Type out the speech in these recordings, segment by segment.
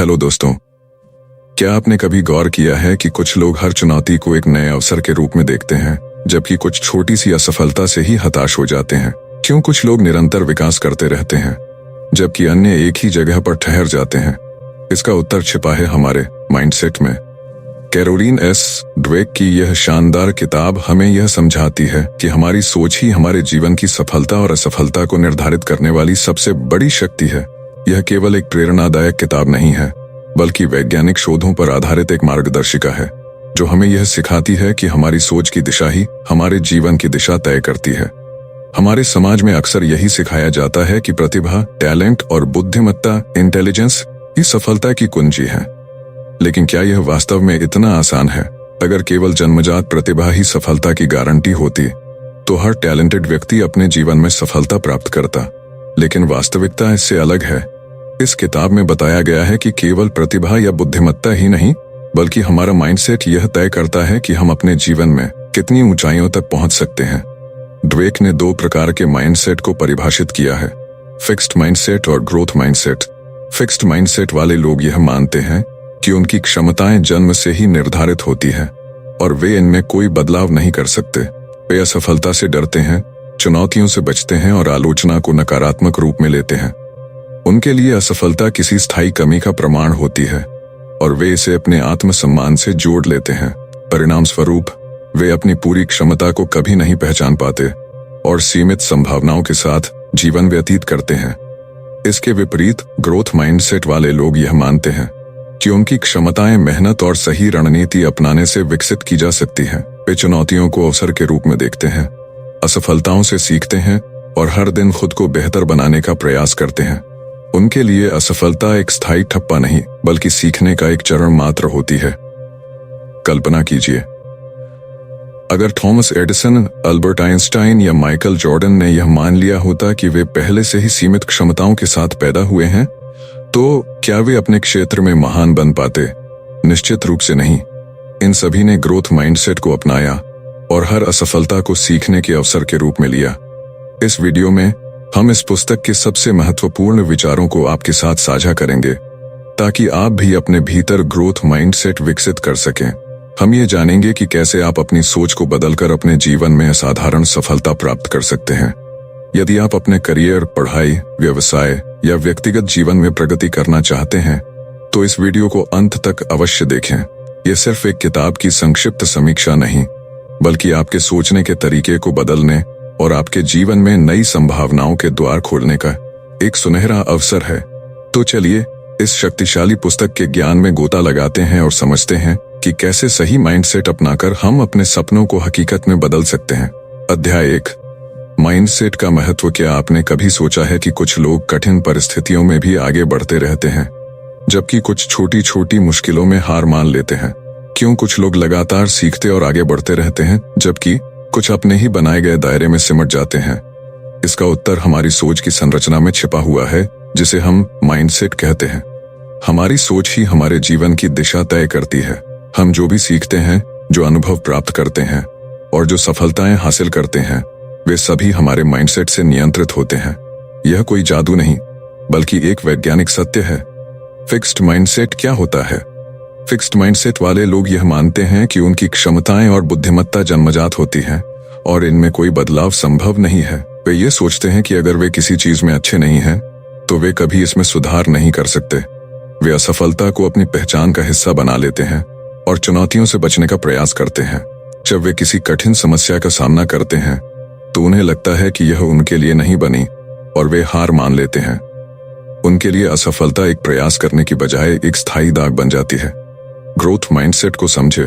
Hello दोस्तों, क्या आपने कभी गौर किया है कि कुछ लोग हर चुनौती को एक नए अवसर के रूप में देखते हैं, जबकि कुछ छोटी सी असफलता से ही हताश हो जाते हैं? क्यों कुछ लोग निरंतर विकास करते रहते हैं, जबकि अन्य एक ही जगह पर ठहर जाते हैं? इसका उत्तर छिपा है हमारे माइंडसेट में। कैरोलिन एस ड्वेक की यह शानदार किताब हमें यह समझाती है कि हमारी सोच ही हमारे जीवन की सफलता और असफलता को निर्धारित करने वाली सबसे बड़ी शक्ति है। यह केवल एक प्रेरणादायक किताब नहीं है, बल्कि वैज्ञानिक शोधों पर आधारित एक मार्गदर्शिका है, जो हमें यह सिखाती है कि हमारी सोच की दिशा ही हमारे जीवन की दिशा तय करती है। हमारे समाज में अक्सर यही सिखाया जाता है कि प्रतिभा, टैलेंट और बुद्धिमत्ता, इंटेलिजेंस ही सफलता की कुंजी है। लेकिन क्या यह वास्तव में इतना आसान है? अगर केवल जन्मजात प्रतिभा ही सफलता की गारंटी होती, तो हर टैलेंटेड व्यक्ति अपने जीवन में सफलता प्राप्त करता। लेकिन वास्तविकता इससे अलग है। इस किताब में बताया गया है कि केवल प्रतिभा या बुद्धिमत्ता ही नहीं, बल्कि हमारा माइंडसेट यह तय करता है कि हम अपने जीवन में कितनी ऊंचाइयों तक पहुंच सकते हैं। ड्वेक ने 2 प्रकार के माइंडसेट को परिभाषित किया है, फिक्स्ड माइंडसेट और ग्रोथ माइंडसेट। फिक्स्ड माइंडसेट वाले लोग यह मानते हैं कि उनकी क्षमताएं जन्म से ही निर्धारित होती हैं और वे इनमें कोई बदलाव नहीं कर सकते। वे असफलता से डरते हैं, चुनौतियों से बचते हैं और आलोचना को नकारात्मक रूप में लेते हैं। उनके लिए असफलता किसी स्थायी कमी का प्रमाण होती है और वे इसे अपने आत्मसम्मान से जोड़ लेते हैं। परिणाम स्वरूप वे अपनी पूरी क्षमता को कभी नहीं पहचान पाते और सीमित संभावनाओं के साथ जीवन व्यतीत करते हैं। इसके विपरीत ग्रोथ माइंडसेट वाले लोग यह मानते हैं कि उनकी क्षमताएं मेहनत और सही रणनीति अपनाने से विकसित की जा सकती हैं। वे चुनौतियों को अवसर के रूप में देखते हैं, असफलताओं से सीखते हैं और हर दिन खुद को बेहतर बनाने का प्रयास करते हैं। उनके लिए असफलता एक स्थायी ठप्पा नहीं, बल्कि सीखने का एक चरण मात्र होती है। कल्पना कीजिए, अगर थॉमस एडिसन, अल्बर्ट आइंस्टाइन या माइकल जॉर्डन ने यह मान लिया होता कि वे पहले से ही सीमित क्षमताओं के साथ पैदा हुए हैं, तो क्या वे अपने क्षेत्र में महान बन पाते? निश्चित रूप से नहीं। इन सभी ने ग्रोथ माइंडसेट को अपनाया और हर असफलता को सीखने के अवसर के रूप में लिया। इस वीडियो में हम इस पुस्तक के सबसे महत्वपूर्ण विचारों को आपके साथ साझा करेंगे, ताकि आप भी अपने भीतर ग्रोथ माइंडसेट विकसित कर सकें। हम ये जानेंगे कि कैसे आप अपनी सोच को बदलकर अपने जीवन में असाधारण सफलता प्राप्त कर सकते हैं। यदि आप अपने करियर, पढ़ाई, व्यवसाय या व्यक्तिगत जीवन में प्रगति करना चाहते हैं, तो इस वीडियो को अंत तक अवश्य देखें। यह सिर्फ एक किताब की संक्षिप्त समीक्षा नहीं, बल्कि आपके सोचने के तरीके को बदलने और आपके जीवन में नई संभावनाओं के द्वार खोलने का एक सुनहरा अवसर है। तो चलिए इस शक्तिशाली पुस्तक के ज्ञान में गोता लगाते हैं और समझते हैं कि कैसे सही माइंडसेट अपनाकर हम अपने सपनों को हकीकत में बदल सकते हैं। अध्याय 1, माइंडसेट का महत्व। क्या आपने कभी सोचा है कि कुछ लोग कठिन परिस्थितियों में भी आगे बढ़ते रहते हैं, जबकि कुछ छोटी छोटी मुश्किलों में हार मान लेते हैं? क्यों कुछ लोग लगातार सीखते और आगे बढ़ते रहते हैं, जबकि कुछ अपने ही बनाए गए दायरे में सिमट जाते हैं? इसका उत्तर हमारी सोच की संरचना में छिपा हुआ है, जिसे हम माइंडसेट कहते हैं। हमारी सोच ही हमारे जीवन की दिशा तय करती है। हम जो भी सीखते हैं, जो अनुभव प्राप्त करते हैं और जो सफलताएं हासिल करते हैं, वे सभी हमारे माइंडसेट से नियंत्रित होते हैं। यह कोई जादू नहीं, बल्कि एक वैज्ञानिक सत्य है। फिक्स्ड माइंडसेट क्या होता है? फिक्स्ड माइंडसेट वाले लोग यह मानते हैं कि उनकी क्षमताएं और बुद्धिमत्ता जन्मजात होती हैं और इनमें कोई बदलाव संभव नहीं है। वे ये सोचते हैं कि अगर वे किसी चीज में अच्छे नहीं हैं, तो वे कभी इसमें सुधार नहीं कर सकते। वे असफलता को अपनी पहचान का हिस्सा बना लेते हैं और चुनौतियों से बचने का प्रयास करते हैं। जब वे किसी कठिन समस्या का सामना करते हैं, तो उन्हें लगता है कि यह उनके लिए नहीं बनी और वे हार मान लेते हैं। उनके लिए असफलता एक प्रयास करने की बजाय एक स्थायी दाग बन जाती है। ग्रोथ माइंडसेट को समझे।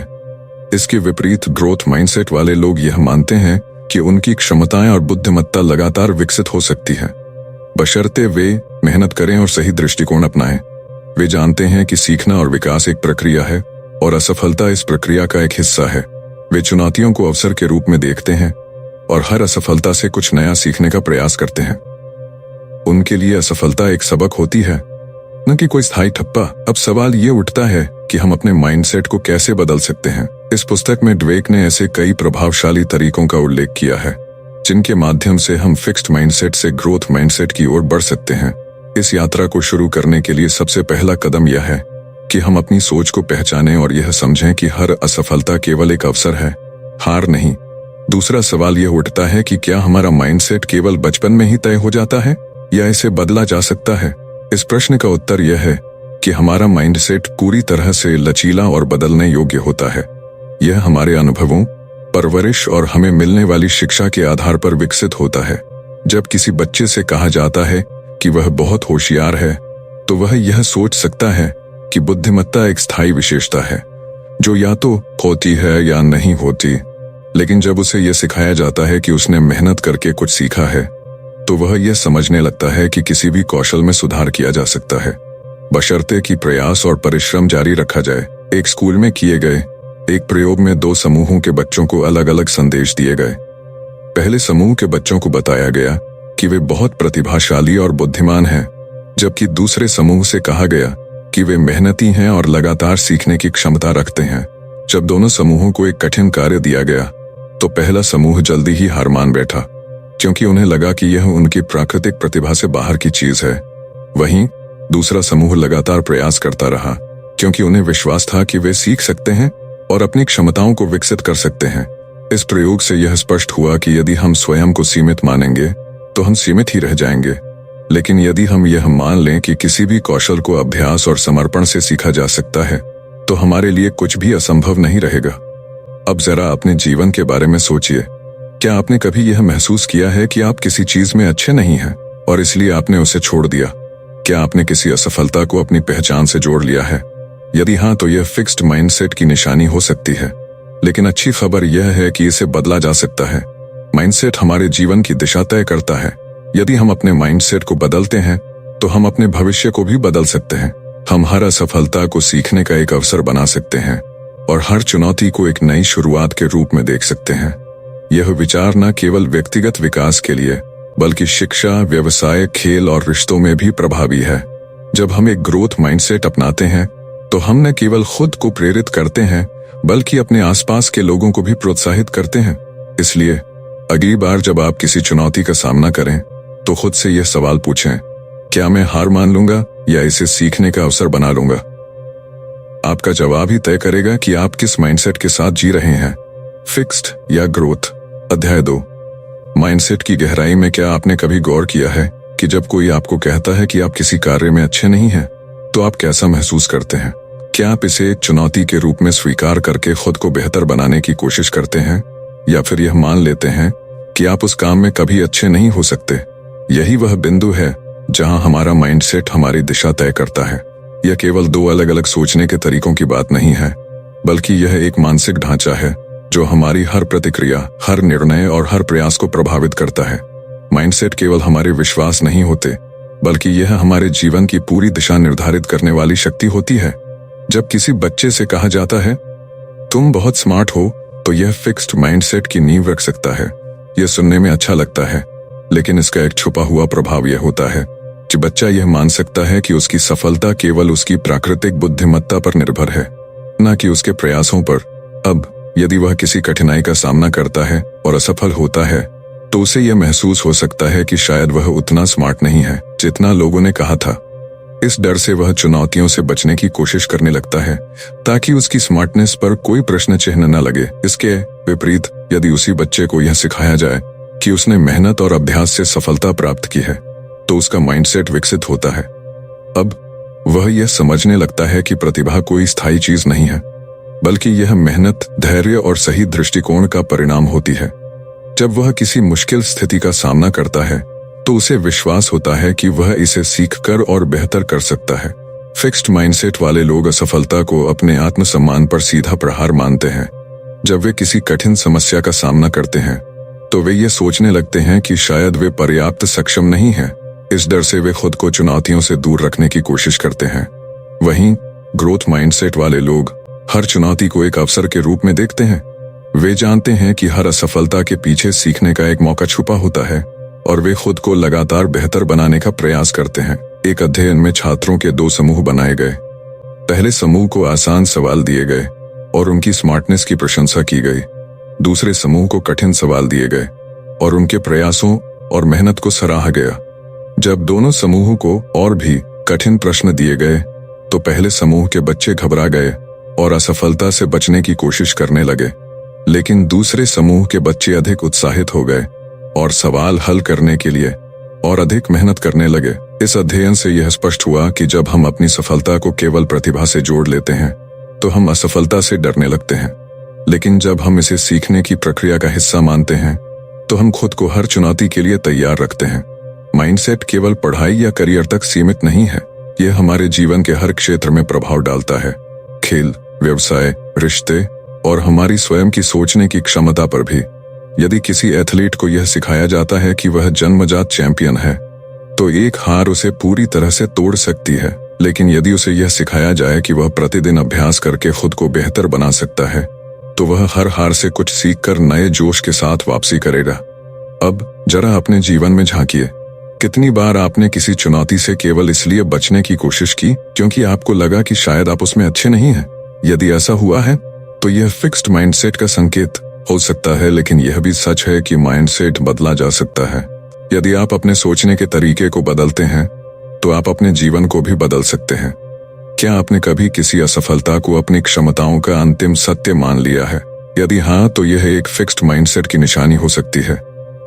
इसके विपरीत ग्रोथ माइंडसेट वाले लोग यह मानते हैं कि उनकी क्षमताएं और बुद्धिमत्ता लगातार विकसित हो सकती है, बशर्ते वे मेहनत करें और सही दृष्टिकोण अपनाएं। वे जानते हैं कि सीखना और विकास एक प्रक्रिया है और असफलता इस प्रक्रिया का एक हिस्सा है। वे चुनौतियों को अवसर के रूप में देखते हैं और हर असफलता से कुछ नया सीखने का प्रयास करते हैं। उनके लिए असफलता एक सबक होती है, न कि कोई स्थायी ठप्पा। अब सवाल ये उठता है कि हम अपने माइंडसेट को कैसे बदल सकते हैं। इस पुस्तक में ड्वेक ने ऐसे कई प्रभावशाली तरीकों का उल्लेख किया है, जिनके माध्यम से हम फिक्स्ड माइंडसेट से ग्रोथ माइंडसेट की ओर बढ़ सकते हैं। इस यात्रा को शुरू करने के लिए सबसे पहला कदम यह है कि हम अपनी सोच को पहचानें और यह समझें कि हर असफलता केवल एक अवसर है, हार नहीं। दूसरा सवाल यह उठता है कि क्या हमारा माइंडसेट केवल बचपन में ही तय हो जाता है या इसे बदला जा सकता है? इस प्रश्न का उत्तर यह है कि हमारा माइंडसेट पूरी तरह से लचीला और बदलने योग्य होता है। यह हमारे अनुभवों, परवरिश और हमें मिलने वाली शिक्षा के आधार पर विकसित होता है। जब किसी बच्चे से कहा जाता है कि वह बहुत होशियार है, तो वह यह सोच सकता है कि बुद्धिमत्ता एक स्थायी विशेषता है जो या तो होती है या नहीं होती। लेकिन जब उसे यह सिखाया जाता है कि उसने मेहनत करके कुछ सीखा है, तो वह यह समझने लगता है कि किसी भी कौशल में सुधार किया जा सकता है, बशर्ते कि प्रयास और परिश्रम जारी रखा जाए। एक स्कूल में किए गए एक प्रयोग में 2 समूहों के बच्चों को अलग अलग संदेश दिए गए। पहले समूह के बच्चों को बताया गया कि वे बहुत प्रतिभाशाली और बुद्धिमान हैं, जबकि दूसरे समूह से कहा गया कि वे मेहनती हैं और लगातार सीखने की क्षमता रखते हैं। जब दोनों समूहों को एक कठिन कार्य दिया गया, तो पहला समूह जल्दी ही हार मान बैठा, क्योंकि उन्हें लगा कि यह उनकी प्राकृतिक प्रतिभा से बाहर की चीज है। वहीं दूसरा समूह लगातार प्रयास करता रहा, क्योंकि उन्हें विश्वास था कि वे सीख सकते हैं और अपनी क्षमताओं को विकसित कर सकते हैं। इस प्रयोग से यह स्पष्ट हुआ कि यदि हम स्वयं को सीमित मानेंगे तो हम सीमित ही रह जाएंगे, लेकिन यदि हम यह मान लें कि किसी भी कौशल को अभ्यास और समर्पण से सीखा जा सकता है, तो हमारे लिए कुछ भी असंभव नहीं रहेगा। अब जरा अपने जीवन के बारे में सोचिए। क्या आपने कभी यह महसूस किया है कि आप किसी चीज में अच्छे नहीं हैं और इसलिए आपने उसे छोड़ दिया? क्या आपने किसी असफलता को अपनी पहचान से जोड़ लिया है? यदि हाँ, तो यह फिक्स्ड माइंडसेट की निशानी हो सकती है। लेकिन अच्छी खबर यह है कि इसे बदला जा सकता है। माइंडसेट हमारे जीवन की दिशा तय करता है। यदि हम अपने माइंडसेट को बदलते हैं, तो हम अपने भविष्य को भी बदल सकते हैं। हम हर असफलता को सीखने का एक अवसर बना सकते हैं और हर चुनौती को एक नई शुरुआत के रूप में देख सकते हैं। यह विचार न केवल व्यक्तिगत विकास के लिए, बल्कि शिक्षा, व्यवसाय, खेल और रिश्तों में भी प्रभावी है। जब हम एक ग्रोथ माइंडसेट अपनाते हैं, तो हम न केवल खुद को प्रेरित करते हैं, बल्कि अपने आसपास के लोगों को भी प्रोत्साहित करते हैं। इसलिए अगली बार जब आप किसी चुनौती का सामना करें, तो खुद से यह सवाल पूछें, क्या मैं हार मान लूंगा या इसे सीखने का अवसर बना लूंगा? आपका जवाब ही तय करेगा कि आप किस माइंडसेट के साथ जी रहे हैं, फिक्स्ड या ग्रोथ। अध्याय 2, माइंडसेट की गहराई में। क्या आपने कभी गौर किया है कि जब कोई आपको कहता है कि आप किसी कार्य में अच्छे नहीं हैं, तो आप कैसा महसूस करते हैं? क्या आप इसे एक चुनौती के रूप में स्वीकार करके खुद को बेहतर बनाने की कोशिश करते हैं, या फिर यह मान लेते हैं कि आप उस काम में कभी अच्छे नहीं हो सकते? यही वह बिंदु है जहां हमारा माइंडसेट हमारी दिशा तय करता है। यह केवल 2 अलग अलग सोचने के तरीकों की बात नहीं है, बल्कि यह एक मानसिक ढांचा है जो हमारी हर प्रतिक्रिया, हर निर्णय और हर प्रयास को प्रभावित करता है। माइंडसेट केवल हमारे विश्वास नहीं होते, बल्कि यह हमारे जीवन की पूरी दिशा निर्धारित करने वाली शक्ति होती है। जब किसी बच्चे से कहा जाता है, तुम बहुत स्मार्ट हो, तो यह फिक्स्ड माइंडसेट की नींव रख सकता है। यह सुनने में अच्छा लगता है, लेकिन इसका एक छुपा हुआ प्रभाव यह होता है कि बच्चा यह मान सकता है कि उसकी सफलता केवल उसकी प्राकृतिक बुद्धिमत्ता पर निर्भर है, न कि उसके प्रयासों पर। अब यदि वह किसी कठिनाई का सामना करता है और असफल होता है, तो उसे यह महसूस हो सकता है कि शायद वह उतना स्मार्ट नहीं है जितना लोगों ने कहा था। इस डर से वह चुनौतियों से बचने की कोशिश करने लगता है, ताकि उसकी स्मार्टनेस पर कोई प्रश्न चिन्ह न लगे। इसके विपरीत, यदि उसी बच्चे को यह सिखाया जाए कि उसने मेहनत और अभ्यास से सफलता प्राप्त की है, तो उसका माइंडसेट विकसित होता है। अब वह यह समझने लगता है कि प्रतिभा कोई स्थायी चीज नहीं है, बल्कि यह मेहनत, धैर्य और सही दृष्टिकोण का परिणाम होती है। जब वह किसी मुश्किल स्थिति का सामना करता है, तो उसे विश्वास होता है कि वह इसे सीखकर और बेहतर कर सकता है। फिक्स्ड माइंडसेट वाले लोग असफलता को अपने आत्मसम्मान पर सीधा प्रहार मानते हैं। जब वे किसी कठिन समस्या का सामना करते हैं, तो वे ये सोचने लगते हैं कि शायद वे पर्याप्त सक्षम नहीं हैं। इस डर से वे खुद को चुनौतियों से दूर रखने की कोशिश करते हैं। वहीं ग्रोथ माइंडसेट वाले लोग हर चुनौती को एक अवसर के रूप में देखते हैं। वे जानते हैं कि हर असफलता के पीछे सीखने का एक मौका छुपा होता है, और वे खुद को लगातार बेहतर बनाने का प्रयास करते हैं। एक अध्ययन में छात्रों के 2 समूह बनाए गए। पहले समूह को आसान सवाल दिए गए और उनकी स्मार्टनेस की प्रशंसा की गई। दूसरे समूह को कठिन सवाल दिए गए और उनके प्रयासों और मेहनत को सराहा गया। जब दोनों समूह को और भी कठिन प्रश्न दिए गए तो पहले समूह के बच्चे घबरा गए और असफलता से बचने की कोशिश करने लगे, लेकिन दूसरे समूह के बच्चे अधिक उत्साहित हो गए और सवाल हल करने के लिए और अधिक मेहनत करने लगे। इस अध्ययन से यह स्पष्ट हुआ कि जब हम अपनी सफलता को केवल प्रतिभा से जोड़ लेते हैं तो हम असफलता से डरने लगते हैं, लेकिन जब हम इसे सीखने की प्रक्रिया का हिस्सा मानते हैं तो हम खुद को हर चुनौती के लिए तैयार रखते हैं। माइंडसेट केवल पढ़ाई या करियर तक सीमित नहीं है, यह हमारे जीवन के हर क्षेत्र में प्रभाव डालता है। खेल, व्यवसाय, रिश्ते और हमारी स्वयं की सोचने की क्षमता पर भी। यदि किसी एथलीट को यह सिखाया जाता है कि वह जन्मजात चैंपियन है तो एक हार उसे पूरी तरह से तोड़ सकती है, लेकिन यदि उसे यह सिखाया जाए कि वह प्रतिदिन अभ्यास करके खुद को बेहतर बना सकता है तो वह हर हार से कुछ सीखकर नए जोश के साथ वापसी करेगा। अब जरा अपने जीवन में झांकिए, कितनी बार आपने किसी चुनौती से केवल इसलिए बचने की कोशिश की क्योंकि आपको लगा कि शायद आप उसमें अच्छे नहीं हैं? यदि ऐसा हुआ है तो यह फिक्स्ड माइंडसेट का संकेत हो सकता है, लेकिन यह भी सच है कि माइंडसेट बदला जा सकता है। यदि आप अपने सोचने के तरीके को बदलते हैं तो आप अपने जीवन को भी बदल सकते हैं। क्या आपने कभी किसी असफलता को अपनी क्षमताओं का अंतिम सत्य मान लिया है? यदि हाँ, तो यह एक फिक्स्ड माइंडसेट की निशानी हो सकती है,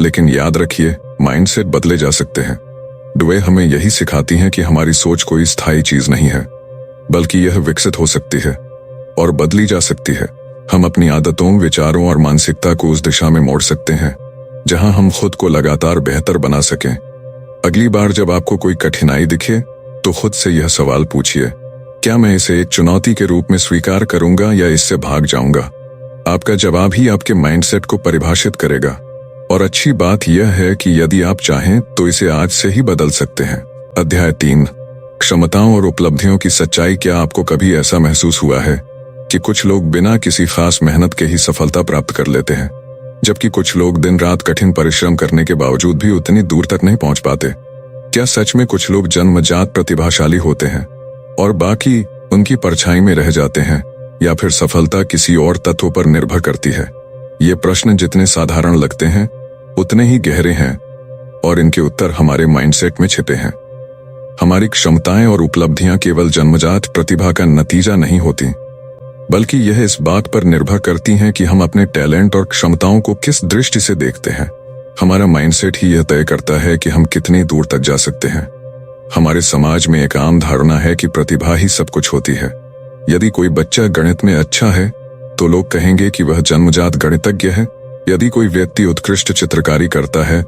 लेकिन याद रखिए, माइंडसेट बदले जा सकते हैं। दुए हमें यही सिखाती हैं कि हमारी सोच कोई स्थायी चीज नहीं है, बल्कि यह विकसित हो सकती है और बदली जा सकती है। हम अपनी आदतों, विचारों और मानसिकता को उस दिशा में मोड़ सकते हैं जहां हम खुद को लगातार बेहतर बना सकें। अगली बार जब आपको कोई कठिनाई दिखे तो खुद से यह सवाल पूछिए, क्या मैं इसे एक चुनौती के रूप में स्वीकार करूंगा या इससे भाग जाऊंगा? आपका जवाब ही आपके माइंडसेट को परिभाषित करेगा। और अच्छी बात यह है कि यदि आप चाहें तो इसे आज से ही बदल सकते हैं। अध्याय 3, क्षमताओं और उपलब्धियों की सच्चाई। क्या आपको कभी ऐसा महसूस हुआ है कि कुछ लोग बिना किसी खास मेहनत के ही सफलता प्राप्त कर लेते हैं, जबकि कुछ लोग दिन रात कठिन परिश्रम करने के बावजूद भी उतनी दूर तक नहीं पहुंच पाते? क्या सच में कुछ लोग जन्मजात प्रतिभाशाली होते हैं और बाकी उनकी परछाई में रह जाते हैं, या फिर सफलता किसी और तत्व पर निर्भर करती है? ये प्रश्न जितने साधारण लगते हैं उतने ही गहरे हैं और इनके उत्तर हमारे माइंडसेट में छिपे हैं। हमारी क्षमताएं और उपलब्धियां केवल जन्मजात प्रतिभा का नतीजा नहीं होती, बल्कि यह इस बात पर निर्भर करती हैं कि हम अपने टैलेंट और क्षमताओं को किस दृष्टि से देखते हैं। हमारा माइंडसेट ही यह तय करता है कि हम कितनी दूर तक जा सकते हैं। हमारे समाज में एक आम धारणा है कि प्रतिभा ही सब कुछ होती है। यदि कोई बच्चा गणित में अच्छा है तो लोग कहेंगे कि वह जन्मजात गणितज्ञ है। यदि कोई व्यक्ति उत्कृष्ट चित्रकारी करता है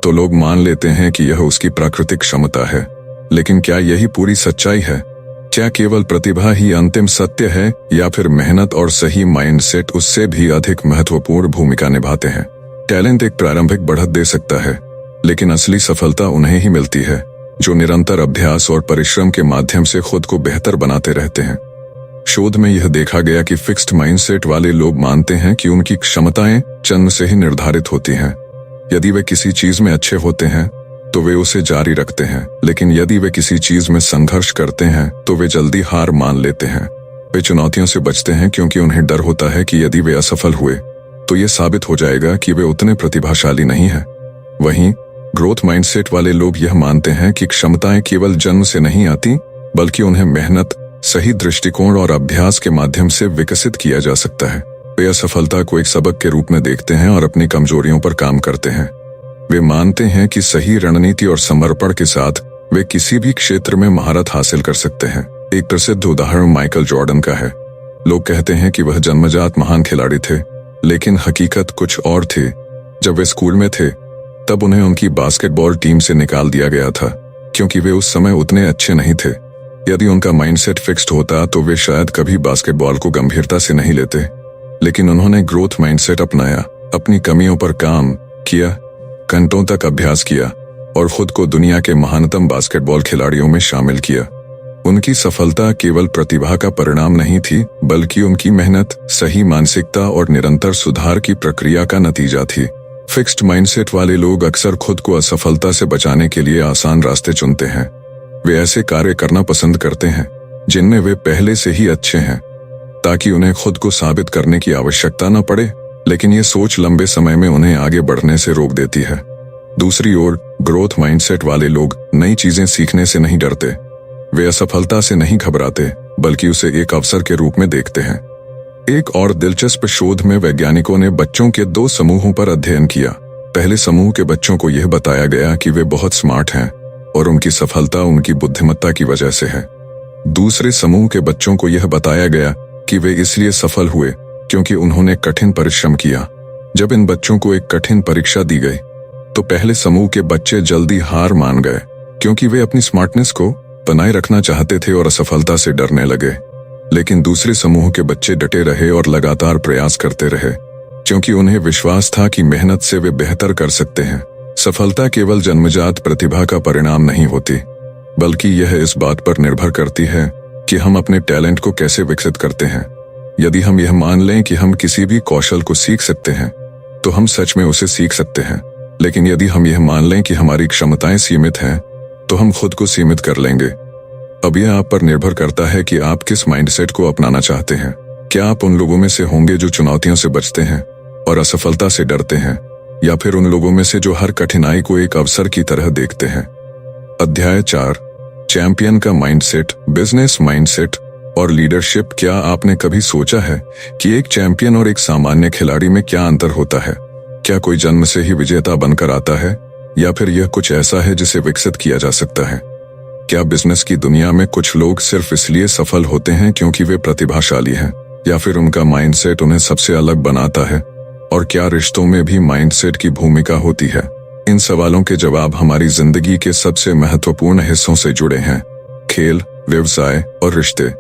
तो लोग मान लेते हैं कि यह उसकी प्राकृतिक क्षमता है। लेकिन क्या यही पूरी सच्चाई है? क्या केवल प्रतिभा ही अंतिम सत्य है, या फिर मेहनत और सही माइंडसेट उससे भी अधिक महत्वपूर्ण भूमिका निभाते हैं? टैलेंट एक प्रारंभिक बढ़त दे सकता है, लेकिन असली सफलता उन्हें ही मिलती है जो निरंतर अभ्यास और परिश्रम के माध्यम से खुद को बेहतर बनाते रहते हैं। शोध में यह देखा गया कि फिक्स्ड माइंडसेट वाले लोग मानते हैं कि उनकी क्षमताएं जन्म से ही निर्धारित होती हैं। यदि वे किसी चीज में अच्छे होते हैं तो वे उसे जारी रखते हैं, लेकिन यदि वे किसी चीज में संघर्ष करते हैं तो वे जल्दी हार मान लेते हैं। वे चुनौतियों से बचते हैं क्योंकि उन्हें डर होता है कि यदि वे असफल हुए तो ये साबित हो जाएगा कि वे उतने प्रतिभाशाली नहीं हैं। वहीं ग्रोथ माइंडसेट वाले लोग यह मानते हैं कि क्षमताएं केवल जन्म से नहीं आती, बल्कि उन्हें मेहनत, सही दृष्टिकोण और अभ्यास के माध्यम से विकसित किया जा सकता है। वे असफलता को एक सबक के रूप में देखते हैं और अपनी कमजोरियों पर काम करते हैं। वे मानते हैं कि सही रणनीति और समर्पण के साथ वे किसी भी क्षेत्र में महारत हासिल कर सकते हैं। एक प्रसिद्ध उदाहरण माइकल जॉर्डन का है। लोग कहते हैं कि वह जन्मजात महान खिलाड़ी थे, लेकिन हकीकत कुछ और थी। जब वे स्कूल में थे तब उन्हें उनकी बास्केटबॉल टीम से निकाल दिया गया था क्योंकि वे उस समय उतने अच्छे नहीं थे। यदि उनका माइंडसेट फिक्स्ड होता तो वे शायद कभी बास्केटबॉल को गंभीरता से नहीं लेते, लेकिन उन्होंने ग्रोथ माइंडसेट अपनाया, अपनी कमियों पर काम किया, घंटों तक अभ्यास किया और खुद को दुनिया के महानतम बास्केटबॉल खिलाड़ियों में शामिल किया। उनकी सफलता केवल प्रतिभा का परिणाम नहीं थी, बल्कि उनकी मेहनत, सही मानसिकता और निरंतर सुधार की प्रक्रिया का नतीजा थी। फिक्स्ड माइंडसेट वाले लोग अक्सर खुद को असफलता से बचाने के लिए आसान रास्ते चुनते हैं। वे ऐसे कार्य करना पसंद करते हैं जिनमें वे पहले से ही अच्छे हैं, ताकि उन्हें खुद को साबित करने की आवश्यकता न पड़े। लेकिन ये सोच लंबे समय में उन्हें आगे बढ़ने से रोक देती है। दूसरी ओर ग्रोथ माइंडसेट वाले लोग नई चीजें सीखने से नहीं डरते। वे असफलता से नहीं घबराते, बल्कि उसे एक अवसर के रूप में देखते हैं। एक और दिलचस्प शोध में वैज्ञानिकों ने बच्चों के 2 समूहों पर अध्ययन किया। पहले समूह के बच्चों को यह बताया गया कि वे बहुत स्मार्ट हैं और उनकी सफलता उनकी बुद्धिमत्ता की वजह से है। दूसरे समूह के बच्चों को यह बताया गया कि वे इसलिए सफल हुए क्योंकि उन्होंने कठिन परिश्रम किया। जब इन बच्चों को एक कठिन परीक्षा दी गई तो पहले समूह के बच्चे जल्दी हार मान गए, क्योंकि वे अपनी स्मार्टनेस को बनाए रखना चाहते थे और असफलता से डरने लगे। लेकिन दूसरे समूह के बच्चे डटे रहे और लगातार प्रयास करते रहे, क्योंकि उन्हें विश्वास था कि मेहनत से वे बेहतर कर सकते हैं। सफलता केवल जन्मजात प्रतिभा का परिणाम नहीं होती, बल्कि यह इस बात पर निर्भर करती है कि हम अपने टैलेंट को कैसे विकसित करते हैं। यदि हम यह मान लें कि हम किसी भी कौशल को सीख सकते हैं, तो हम सच में उसे सीख सकते हैं। लेकिन यदि हम यह मान लें कि हमारी क्षमताएं सीमित हैं, तो हम खुद को सीमित कर लेंगे। अब यह आप पर निर्भर करता है कि आप किस माइंडसेट को अपनाना चाहते हैं। क्या आप उन लोगों में से होंगे जो चुनौतियों से बचते हैं और असफलता से डरते हैं, या फिर उन लोगों में से जो हर कठिनाई को एक अवसर की तरह देखते हैं? अध्याय 4, चैंपियन का माइंडसेट, बिजनेस माइंडसेट और लीडरशिप। क्या आपने कभी सोचा है कि एक चैंपियन और एक सामान्य खिलाड़ी में क्या अंतर होता है? क्या कोई जन्म से ही विजेता बनकर आता है, या फिर यह कुछ ऐसा है जिसे विकसित किया जा सकता है? क्या बिजनेस की दुनिया में कुछ लोग सिर्फ इसलिए सफल होते हैं क्योंकि वे प्रतिभाशाली हैं, या फिर उनका माइंडसेट उन्हें सबसे अलग बनाता है? और क्या रिश्तों में भी माइंडसेट की भूमिका होती है? इन सवालों के जवाब हमारी जिंदगी के सबसे महत्वपूर्ण हिस्सों से जुड़े हैं: खेल, व्यवसाय और रिश्ते।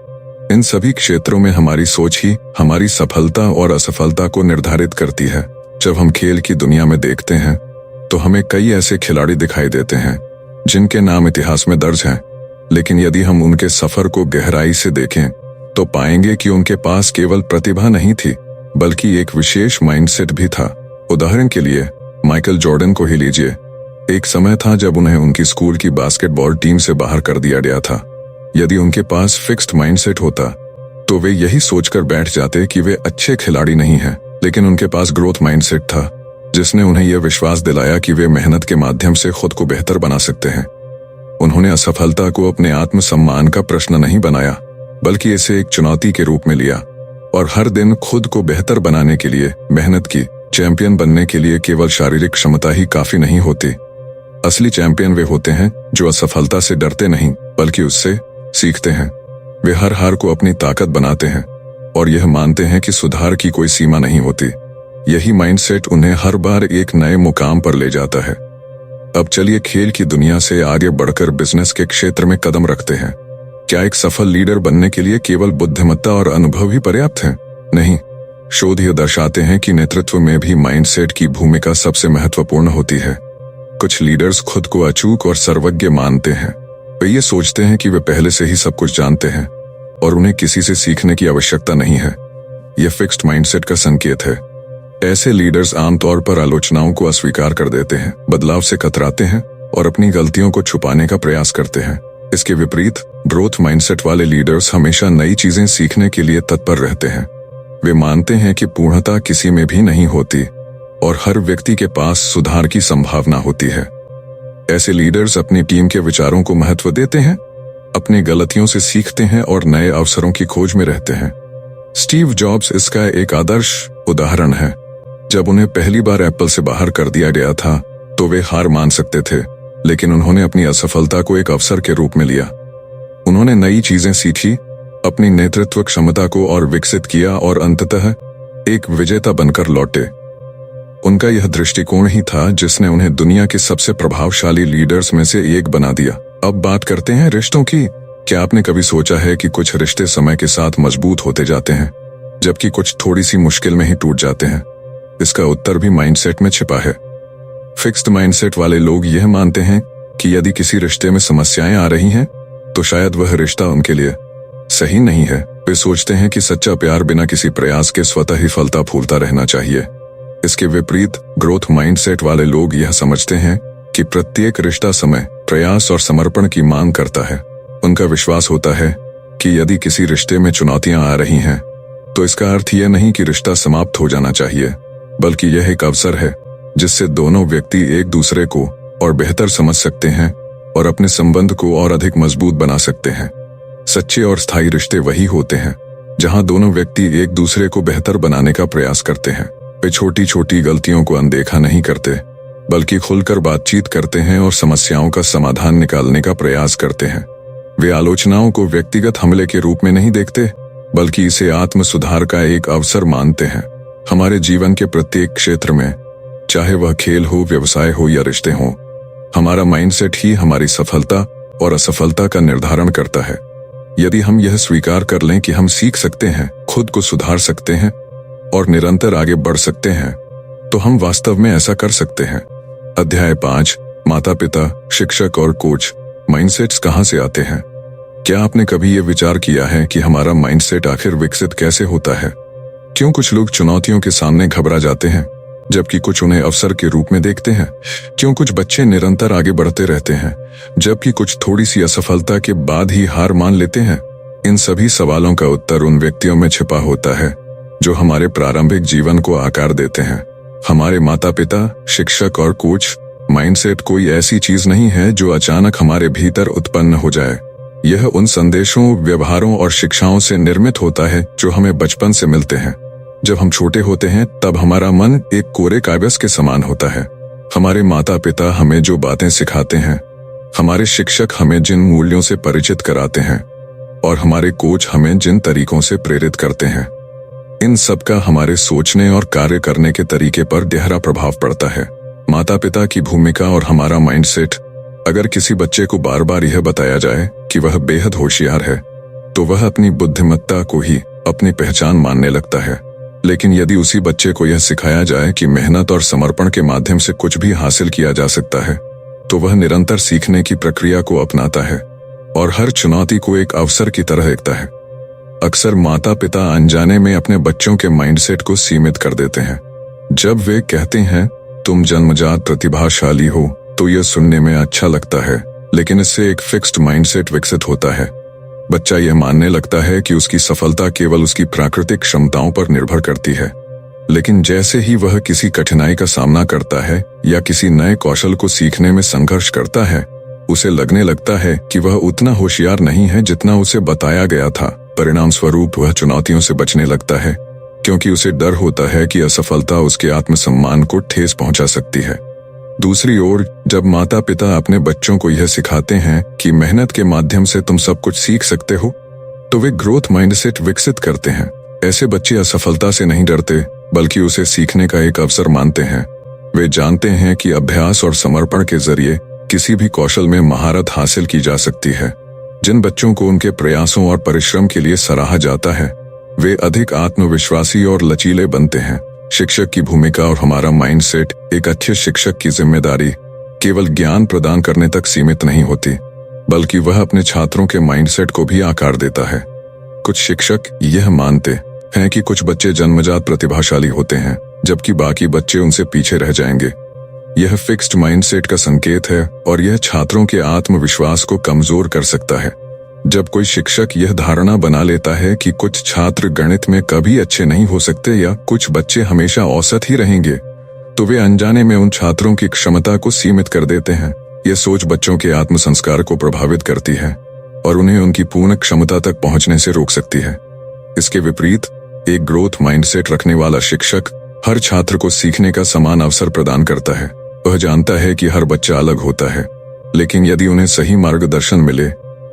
इन सभी क्षेत्रों में हमारी सोच ही हमारी सफलता और असफलता को निर्धारित करती है। जब हम खेल की दुनिया में देखते हैं, तो हमें कई ऐसे खिलाड़ी दिखाई देते हैं जिनके नाम इतिहास में दर्ज हैं, लेकिन यदि हम उनके सफर को गहराई से देखें, तो पाएंगे कि उनके पास केवल प्रतिभा नहीं थी, बल्कि एक विशेष माइंडसेट भी था। उदाहरण के लिए माइकल जॉर्डन को ही लीजिए। एक समय था जब उन्हें उनकी स्कूल की बास्केटबॉल टीम से बाहर कर दिया गया था। यदि उनके पास फिक्स्ड माइंडसेट होता, तो वे यही सोचकर बैठ जाते कि वे अच्छे खिलाड़ी नहीं हैं, लेकिन उनके पास ग्रोथ माइंडसेट था, जिसने उन्हें यह विश्वास दिलाया कि वे मेहनत के माध्यम से खुद को बेहतर बना सकते हैं। उन्होंने असफलता को अपने आत्मसम्मान का प्रश्न नहीं बनाया, बल्कि इसे एक चुनौती के रूप में लिया और हर दिन खुद को बेहतर बनाने के लिए मेहनत की। चैंपियन बनने के लिए केवल शारीरिक क्षमता ही काफी नहीं होती। असली चैंपियन वे होते हैं जो असफलता से डरते नहीं, बल्कि उससे सीखते हैं। वे हर हार को अपनी ताकत बनाते हैं और यह मानते हैं कि सुधार की कोई सीमा नहीं होती। यही माइंडसेट उन्हें हर बार एक नए मुकाम पर ले जाता है। अब चलिए खेल की दुनिया से आगे बढ़कर बिजनेस के क्षेत्र में कदम रखते हैं। क्या एक सफल लीडर बनने के लिए केवल बुद्धिमत्ता और अनुभव ही पर्याप्त है? नहीं, शोध यह दर्शाते हैं कि नेतृत्व में भी माइंडसेट की भूमिका सबसे महत्वपूर्ण होती है। कुछ लीडर्स खुद को अचूक और सर्वज्ञ मानते हैं। वे ये सोचते हैं कि वे पहले से ही सब कुछ जानते हैं और उन्हें किसी से सीखने की आवश्यकता नहीं है। यह फिक्स्ड माइंडसेट का संकेत है। ऐसे लीडर्स आमतौर पर आलोचनाओं को अस्वीकार कर देते हैं, बदलाव से कतराते हैं और अपनी गलतियों को छुपाने का प्रयास करते हैं। इसके विपरीत ग्रोथ माइंडसेट वाले लीडर्स हमेशा नई चीजें सीखने के लिए तत्पर रहते हैं। वे मानते हैं कि पूर्णता किसी में भी नहीं होती और हर व्यक्ति के पास सुधार की संभावना होती है। ऐसे लीडर्स अपनी टीम के विचारों को महत्व देते हैं, अपनी गलतियों से सीखते हैं और नए अवसरों की खोज में रहते हैं। स्टीव जॉब्स इसका एक आदर्श उदाहरण है। जब उन्हें पहली बार एप्पल से बाहर कर दिया गया था, तो वे हार मान सकते थे, लेकिन उन्होंने अपनी असफलता को एक अवसर के रूप में लिया। उन्होंने नई चीजें सीखी, अपनी नेतृत्व क्षमता को और विकसित किया और अंततः एक विजेता बनकर लौटे। उनका यह दृष्टिकोण ही था जिसने उन्हें दुनिया के सबसे प्रभावशाली लीडर्स में से एक बना दिया। अब बात करते हैं रिश्तों की। क्या आपने कभी सोचा है कि कुछ रिश्ते समय के साथ मजबूत होते जाते हैं, जबकि कुछ थोड़ी सी मुश्किल में ही टूट जाते हैं? इसका उत्तर भी माइंडसेट में छिपा है। फिक्स्ड माइंडसेट वाले लोग यह मानते हैं कि यदि किसी रिश्ते में समस्याएं आ रही हैं, तो शायद वह रिश्ता उनके लिए सही नहीं है। वे सोचते हैं कि सच्चा प्यार बिना किसी प्रयास के स्वतः ही फलता फूलता रहना चाहिए। इसके विपरीत ग्रोथ माइंडसेट वाले लोग यह समझते हैं कि प्रत्येक रिश्ता समय, प्रयास और समर्पण की मांग करता है। उनका विश्वास होता है कि यदि किसी रिश्ते में चुनौतियां आ रही हैं, तो इसका अर्थ यह नहीं कि रिश्ता समाप्त हो जाना चाहिए, बल्कि यह एक अवसर है जिससे दोनों व्यक्ति एक दूसरे को और बेहतर समझ सकते हैं और अपने संबंध को और अधिक मजबूत बना सकते हैं। सच्चे और स्थायी रिश्ते वही होते हैं जहां दोनों व्यक्ति एक दूसरे को बेहतर बनाने का प्रयास करते हैं। वे छोटी छोटी गलतियों को अनदेखा नहीं करते, बल्कि खुलकर बातचीत करते हैं और समस्याओं का समाधान निकालने का प्रयास करते हैं। वे आलोचनाओं को व्यक्तिगत हमले के रूप में नहीं देखते, बल्कि इसे आत्म सुधार का एक अवसर मानते हैं। हमारे जीवन के प्रत्येक क्षेत्र में, चाहे वह खेल हो, व्यवसाय हो या रिश्ते हो, हमारा माइंडसेट ही हमारी सफलता और असफलता का निर्धारण करता है। यदि हम यह स्वीकार कर लें कि हम सीख सकते हैं, खुद को सुधार सकते हैं और निरंतर आगे बढ़ सकते हैं, तो हम वास्तव में ऐसा कर सकते हैं। अध्याय 5, माता पिता, शिक्षक और कोच, माइंडसेट्स कहां से आते हैं? क्या आपने कभी यह विचार किया है कि हमारा माइंडसेट आखिर विकसित कैसे होता है? क्यों कुछ लोग चुनौतियों के सामने घबरा जाते हैं, जबकि कुछ उन्हें अवसर के रूप में देखते हैं? क्यों कुछ बच्चे निरंतर आगे बढ़ते रहते हैं, जबकि कुछ थोड़ी सी असफलता के बाद ही हार मान लेते हैं? इन सभी सवालों का उत्तर उन व्यक्तियों में छिपा होता है जो हमारे प्रारंभिक जीवन को आकार देते हैं। हमारे माता पिता, शिक्षक और कोच। माइंडसेट कोई ऐसी चीज नहीं है जो अचानक हमारे भीतर उत्पन्न हो जाए। यह उन संदेशों, व्यवहारों और शिक्षाओं से निर्मित होता है जो हमें बचपन से मिलते हैं। जब हम छोटे होते हैं तब हमारा मन एक कोरे कागज के समान होता है। हमारे माता पिता हमें जो बातें सिखाते हैं, हमारे शिक्षक हमें जिन मूल्यों से परिचित कराते हैं और हमारे कोच हमें जिन तरीकों से प्रेरित करते हैं, इन सब का हमारे सोचने और कार्य करने के तरीके पर गहरा प्रभाव पड़ता है। माता पिता की भूमिका और हमारा माइंडसेट। अगर किसी बच्चे को बार बार यह बताया जाए कि वह बेहद होशियार है, तो वह अपनी बुद्धिमत्ता को ही अपनी पहचान मानने लगता है। लेकिन यदि उसी बच्चे को यह सिखाया जाए कि मेहनत और समर्पण के माध्यम से कुछ भी हासिल किया जा सकता है, तो वह निरंतर सीखने की प्रक्रिया को अपनाता है और हर चुनौती को एक अवसर की तरह देखता है। अक्सर माता पिता अनजाने में अपने बच्चों के माइंडसेट को सीमित कर देते हैं। जब वे कहते हैं, तुम जन्मजात प्रतिभाशाली हो, तो यह सुनने में अच्छा लगता है, लेकिन इससे एक फिक्स्ड माइंडसेट विकसित होता है। बच्चा यह मानने लगता है कि उसकी सफलता केवल उसकी प्राकृतिक क्षमताओं पर निर्भर करती है। लेकिन जैसे ही वह किसी कठिनाई का सामना करता है या किसी नए कौशल को सीखने में संघर्ष करता है, उसे लगने लगता है कि वह उतना होशियार नहीं है जितना उसे बताया गया था। परिणाम स्वरूप वह चुनौतियों से बचने लगता है, क्योंकि उसे डर होता है कि असफलता उसके आत्मसम्मान को ठेस पहुंचा सकती है। दूसरी ओर, जब माता पिता अपने बच्चों को यह सिखाते हैं कि मेहनत के माध्यम से तुम सब कुछ सीख सकते हो, तो वे ग्रोथ माइंडसेट विकसित करते हैं। ऐसे बच्चे असफलता से नहीं डरते, बल्कि उसे सीखने का एक अवसर मानते हैं। वे जानते हैं कि अभ्यास और समर्पण के जरिए किसी भी कौशल में महारत हासिल की जा सकती है। जिन बच्चों को उनके प्रयासों और परिश्रम के लिए सराहा जाता है, वे अधिक आत्मविश्वासी और लचीले बनते हैं। शिक्षक की भूमिका और हमारा माइंडसेट। एक अच्छे शिक्षक की जिम्मेदारी केवल ज्ञान प्रदान करने तक सीमित नहीं होती, बल्कि वह अपने छात्रों के माइंडसेट को भी आकार देता है। कुछ शिक्षक यह मानते हैं कि कुछ बच्चे जन्मजात प्रतिभाशाली होते हैं, जबकि बाकी बच्चे उनसे पीछे रह जाएंगे। यह फिक्स्ड माइंडसेट का संकेत है और यह छात्रों के आत्मविश्वास को कमजोर कर सकता है। जब कोई शिक्षक यह धारणा बना लेता है कि कुछ छात्र गणित में कभी अच्छे नहीं हो सकते या कुछ बच्चे हमेशा औसत ही रहेंगे, तो वे अनजाने में उन छात्रों की क्षमता को सीमित कर देते हैं। यह सोच बच्चों के आत्मसंस्कार को प्रभावित करती है और उन्हें उनकी पूर्ण क्षमता तक पहुंचने से रोक सकती है। इसके विपरीत, एक ग्रोथ माइंडसेट रखने वाला शिक्षक हर छात्र को सीखने का समान अवसर प्रदान करता है। वह जानता है कि हर बच्चा अलग होता है, लेकिन यदि उन्हें सही मार्गदर्शन मिले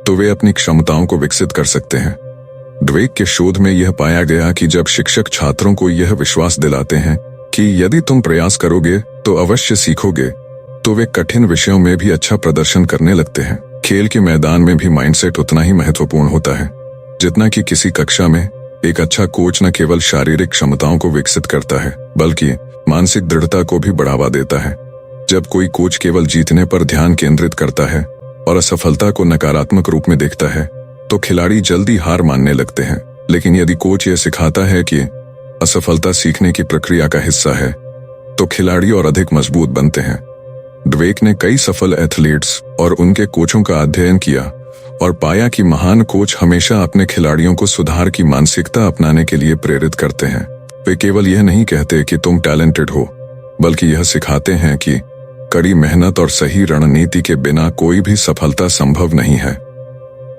तो वे अपनी क्षमताओं को विकसित कर सकते हैं। ड्वेक के शोध में यह पाया गया कि जब शिक्षक छात्रों को यह विश्वास दिलाते हैं कि यदि तुम प्रयास करोगे तो अवश्य सीखोगे, तो वे कठिन विषयों में भी अच्छा प्रदर्शन करने लगते हैं। खेल के मैदान में भी माइंडसेट उतना ही महत्वपूर्ण होता है जितना कि किसी कक्षा में। एक अच्छा कोच न केवल शारीरिक क्षमताओं को विकसित करता है, बल्कि मानसिक दृढ़ता को भी बढ़ावा देता है। जब कोई कोच केवल जीतने पर ध्यान केंद्रित करता है और असफलता को नकारात्मक रूप में देखता है, तो खिलाड़ी जल्दी हार मानने लगते हैं। लेकिन यदि कोच यह सिखाता है कि असफलता सीखने की प्रक्रिया का हिस्सा है, तो खिलाड़ी और अधिक मजबूत बनते हैं। ड्वेक ने कई सफल एथलीट्स और उनके कोचों का अध्ययन किया और पाया कि महान कोच हमेशा अपने खिलाड़ियों को सुधार की मानसिकता अपनाने के लिए प्रेरित करते हैं। वे केवल यह नहीं कहते कि तुम टैलेंटेड हो, बल्कि यह सिखाते हैं कि कड़ी मेहनत और सही रणनीति के बिना कोई भी सफलता संभव नहीं है।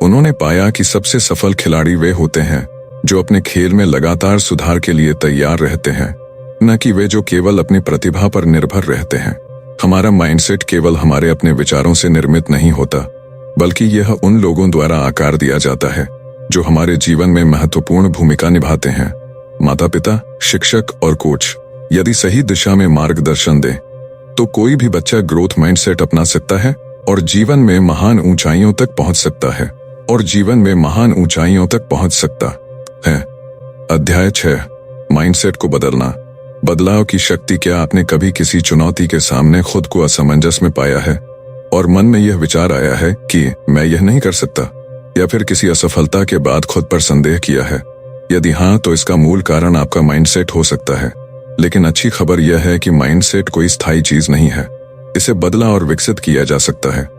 उन्होंने पाया कि सबसे सफल खिलाड़ी वे होते हैं जो अपने खेल में लगातार सुधार के लिए तैयार रहते हैं, न कि वे जो केवल अपनी प्रतिभा पर निर्भर रहते हैं। हमारा माइंडसेट केवल हमारे अपने विचारों से निर्मित नहीं होता, बल्कि यह उन लोगों द्वारा आकार दिया जाता है जो हमारे जीवन में महत्वपूर्ण भूमिका निभाते हैं। माता पिता, शिक्षक और कोच यदि सही दिशा में मार्गदर्शन दें तो कोई भी बच्चा ग्रोथ माइंडसेट अपना सकता है और जीवन में महान ऊंचाइयों तक पहुंच सकता है। अध्याय 6, माइंडसेट को बदलना। बदलाव की शक्ति। क्या आपने कभी किसी चुनौती के सामने खुद को असमंजस में पाया है और मन में यह विचार आया है कि मैं यह नहीं कर सकता, या फिर किसी असफलता के बाद खुद पर संदेह किया है? यदि हाँ, तो इसका मूल कारण आपका माइंडसेट हो सकता है। लेकिन अच्छी खबर यह है कि माइंडसेट कोई स्थायी चीज नहीं है। इसे बदला और विकसित किया जा सकता है।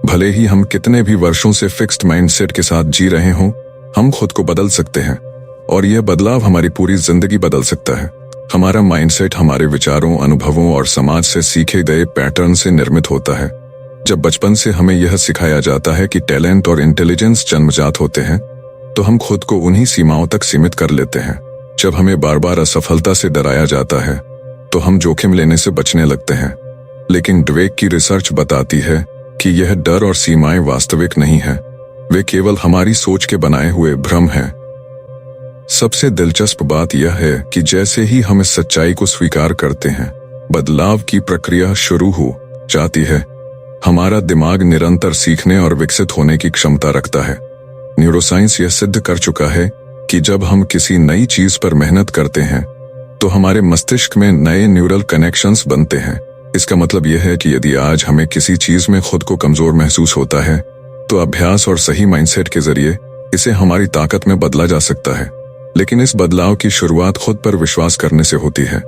भले ही हम कितने भी वर्षों से फिक्स्ड माइंडसेट के साथ जी रहे हों, हम खुद को बदल सकते हैं और यह बदलाव हमारी पूरी जिंदगी बदल सकता है। हमारा माइंडसेट हमारे विचारों, अनुभवों और समाज से सीखे गए पैटर्न से निर्मित होता है। जब बचपन से हमें यह सिखाया जाता है कि टैलेंट और इंटेलिजेंस जन्मजात होते हैं, तो हम खुद को उन्हीं सीमाओं तक सीमित कर लेते हैं। जब हमें बार बार असफलता से डराया जाता है, तो हम जोखिम लेने से बचने लगते हैं। लेकिन ड्वेक की रिसर्च बताती है कि यह डर और सीमाएं वास्तविक नहीं है, वे केवल हमारी सोच के बनाए हुए भ्रम हैं। सबसे दिलचस्प बात यह है कि जैसे ही हम इस सच्चाई को स्वीकार करते हैं, बदलाव की प्रक्रिया शुरू हो जाती है। हमारा दिमाग निरंतर सीखने और विकसित होने की क्षमता रखता है। न्यूरोसाइंस यह सिद्ध कर चुका है कि जब हम किसी नई चीज पर मेहनत करते हैं, तो हमारे मस्तिष्क में नए न्यूरल कनेक्शंस बनते हैं। इसका मतलब यह है कि यदि आज हमें किसी चीज में खुद को कमजोर महसूस होता है, तो अभ्यास और सही माइंडसेट के जरिए इसे हमारी ताकत में बदला जा सकता है। लेकिन इस बदलाव की शुरुआत खुद पर विश्वास करने से होती है।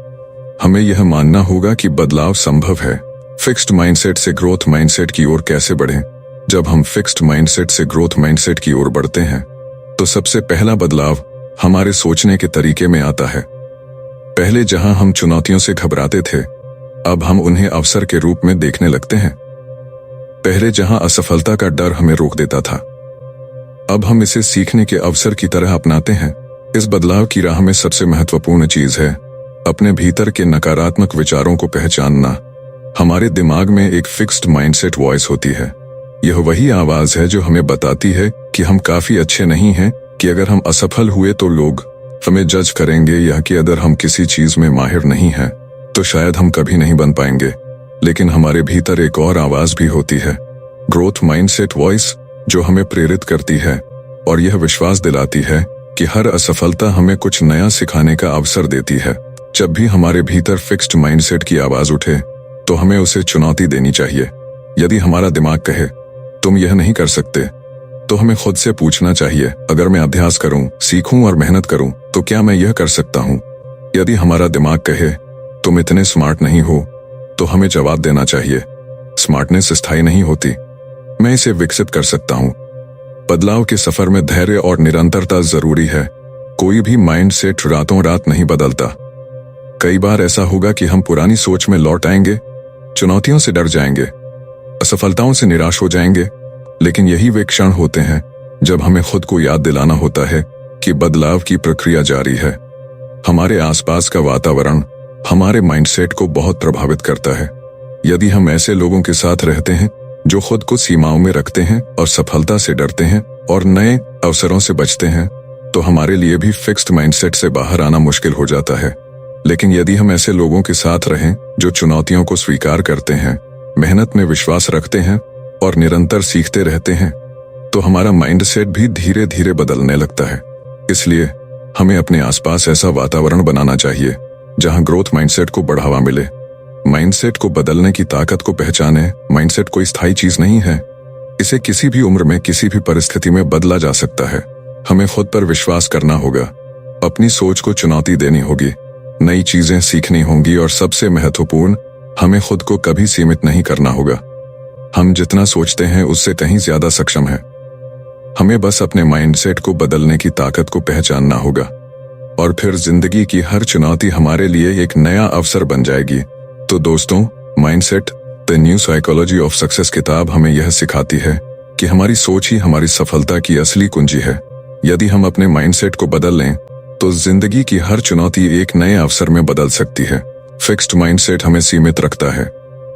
हमें यह मानना होगा कि बदलाव संभव है। फिक्स्ड माइंडसेट से ग्रोथ माइंडसेट की ओर कैसे बढ़ें? जब हम फिक्स्ड माइंडसेट से ग्रोथ माइंडसेट की ओर बढ़ते हैं, तो सबसे पहला बदलाव हमारे सोचने के तरीके में आता है। पहले जहां हम चुनौतियों से घबराते थे, अब हम उन्हें अवसर के रूप में देखने लगते हैं। पहले जहां असफलता का डर हमें रोक देता था, अब हम इसे सीखने के अवसर की तरह अपनाते हैं। इस बदलाव की राह में सबसे महत्वपूर्ण चीज है अपने भीतर के नकारात्मक विचारों को पहचानना। हमारे दिमाग में एक फिक्स्ड माइंडसेट वॉइस होती है। यह वही आवाज है जो हमें बताती है कि हम काफी अच्छे नहीं हैं, कि अगर हम असफल हुए तो लोग हमें जज करेंगे, या कि अगर हम किसी चीज में माहिर नहीं हैं तो शायद हम कभी नहीं बन पाएंगे। लेकिन हमारे भीतर एक और आवाज भी होती है, ग्रोथ माइंडसेट वॉइस, जो हमें प्रेरित करती है और यह विश्वास दिलाती है कि हर असफलता हमें कुछ नया सिखाने का अवसर देती है। जब भी हमारे भीतर फिक्स्ड माइंडसेट की आवाज उठे, तो हमें उसे चुनौती देनी चाहिए। यदि हमारा दिमाग कहे तुम यह नहीं कर सकते, तो हमें खुद से पूछना चाहिए, अगर मैं अभ्यास करूं, सीखूं और मेहनत करूं, तो क्या मैं यह कर सकता हूं? यदि हमारा दिमाग कहे तुम इतने स्मार्ट नहीं हो, तो हमें जवाब देना चाहिए, स्मार्टनेस स्थायी नहीं होती, मैं इसे विकसित कर सकता हूं। बदलाव के सफर में धैर्य और निरंतरता जरूरी है। कोई भी माइंडसेट रातों रात नहीं बदलता। कई बार ऐसा होगा कि हम पुरानी सोच में लौट आएंगे, चुनौतियों से डर जाएंगे, असफलताओं से निराश हो जाएंगे। लेकिन यही वे क्षण होते हैं जब हमें खुद को याद दिलाना होता है कि बदलाव की प्रक्रिया जारी है। हमारे आसपास का वातावरण हमारे माइंडसेट को बहुत प्रभावित करता है। यदि हम ऐसे लोगों के साथ रहते हैं जो खुद को सीमाओं में रखते हैं और सफलता से डरते हैं और नए अवसरों से बचते हैं, तो हमारे लिए भी फिक्स्ड माइंडसेट से बाहर आना मुश्किल हो जाता है। लेकिन यदि हम ऐसे लोगों के साथ रहें जो चुनौतियों को स्वीकार करते हैं, मेहनत में विश्वास रखते हैं और निरंतर सीखते रहते हैं, तो हमारा माइंडसेट भी धीरे धीरे बदलने लगता है। इसलिए हमें अपने आसपास ऐसा वातावरण बनाना चाहिए जहां ग्रोथ माइंडसेट को बढ़ावा मिले। माइंडसेट को बदलने की ताकत को पहचाने। माइंडसेट कोई स्थायी चीज नहीं है, इसे किसी भी उम्र में किसी भी परिस्थिति में बदला जा सकता है। हमें खुद पर विश्वास करना होगा, अपनी सोच को चुनौती देनी होगी, नई चीजें सीखनी होंगी और सबसे महत्वपूर्ण, हमें खुद को कभी सीमित नहीं करना होगा। हम जितना सोचते हैं उससे कहीं ज्यादा सक्षम हैं। हमें बस अपने माइंडसेट को बदलने की ताकत को पहचानना होगा और फिर जिंदगी की हर चुनौती हमारे लिए एक नया अवसर बन जाएगी। तो दोस्तों, mindset the new psychology of success किताब हमें यह सिखाती है कि हमारी सोच ही हमारी सफलता की असली कुंजी है। यदि हम अपने माइंडसेट को बदल लें तो जिंदगी की हर चुनौती एक नए अवसर में बदल सकती है। फिक्स्ड माइंडसेट हमें सीमित रखता है,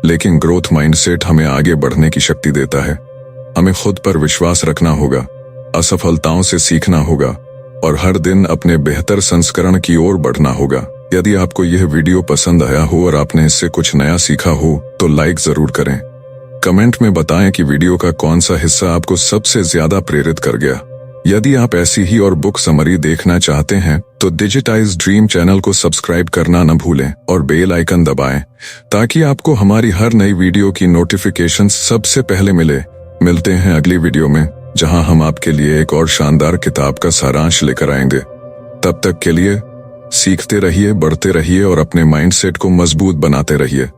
लेकिन ग्रोथ माइंडसेट हमें आगे बढ़ने की शक्ति देता है। हमें खुद पर विश्वास रखना होगा, असफलताओं से सीखना होगा और हर दिन अपने बेहतर संस्करण की ओर बढ़ना होगा। यदि आपको यह वीडियो पसंद आया हो और आपने इससे कुछ नया सीखा हो तो लाइक जरूर करें। कमेंट में बताएं कि वीडियो का कौन सा हिस्सा आपको सबसे ज्यादा प्रेरित कर गया। यदि आप ऐसी ही और बुक समरी देखना चाहते हैं तो डिजिटाइज ड्रीम चैनल को सब्सक्राइब करना न भूलें और बेल आइकन दबाएं ताकि आपको हमारी हर नई वीडियो की नोटिफिकेशन सबसे पहले मिले। मिलते हैं अगली वीडियो में, जहां हम आपके लिए एक और शानदार किताब का सारांश लेकर आएंगे। तब तक के लिए सीखते रहिए, बढ़ते रहिए और अपने माइंडसेट को मजबूत बनाते रहिए।